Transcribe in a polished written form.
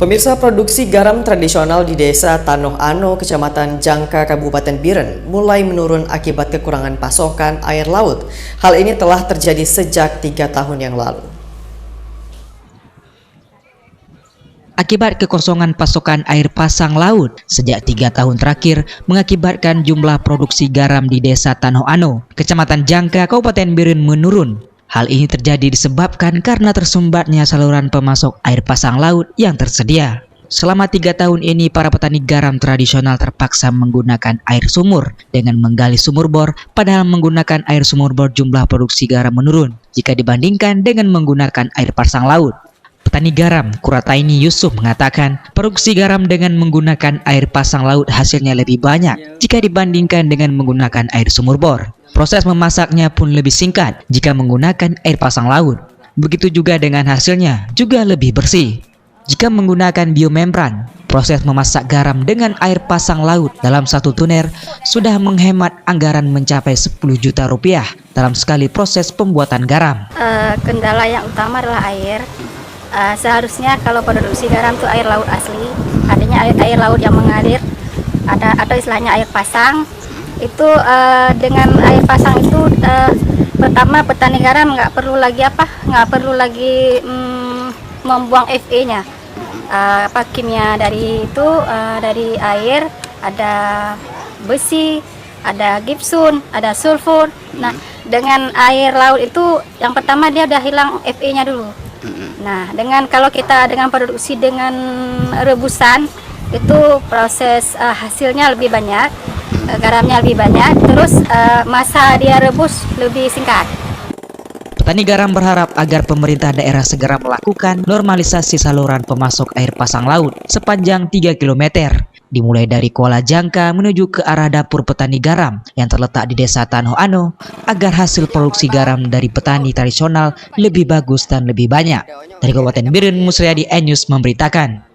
Pemirsa, produksi garam tradisional di Desa Tanoh Ano, Kecamatan Jangka, Kabupaten Biren mulai menurun akibat kekurangan pasokan air laut. Hal ini telah terjadi sejak 3 tahun yang lalu. Akibat kekosongan pasokan air pasang laut sejak 3 tahun terakhir mengakibatkan jumlah produksi garam di Desa Tanoh Ano, Kecamatan Jangka, Kabupaten Biren menurun. Hal ini terjadi disebabkan karena tersumbatnya saluran pemasok air pasang laut yang tersedia. Selama 3 tahun ini, para petani garam tradisional terpaksa menggunakan air sumur dengan menggali sumur bor, padahal menggunakan air sumur bor jumlah produksi garam menurun jika dibandingkan dengan menggunakan air pasang laut. Petani garam Kurataini Yusuf mengatakan produksi garam dengan menggunakan air pasang laut hasilnya lebih banyak jika dibandingkan dengan menggunakan air sumur bor. Proses memasaknya pun lebih singkat jika menggunakan air pasang laut. Begitu juga dengan hasilnya juga lebih bersih. Jika menggunakan biomembran, proses memasak garam dengan air pasang laut dalam satu tuner sudah menghemat anggaran mencapai 10 juta rupiah dalam sekali proses pembuatan garam. Kendala yang utama adalah air. Seharusnya kalau produksi garam itu air laut asli, adanya air laut yang mengalir, atau istilahnya air pasang. Itu dengan air pasang itu pertama petani garam nggak perlu lagi membuang FE-nya, kimia dari itu, dari air ada besi, ada gipsun, ada sulfur. Nah, dengan air laut itu yang pertama dia udah hilang FE-nya dulu. Nah, kalau kita dengan produksi dengan rebusan itu proses hasilnya lebih banyak, garamnya lebih banyak, terus masa dia rebus lebih singkat. Petani garam berharap agar pemerintah daerah segera melakukan normalisasi saluran pemasok air pasang laut sepanjang 3 km, dimulai dari Kuala Jangka menuju ke arah dapur petani garam yang terletak di Desa Tanoh Ano, agar hasil produksi garam dari petani tradisional lebih bagus dan lebih banyak. Dari Kabupaten Biren, Musriadi, N-News memberitakan.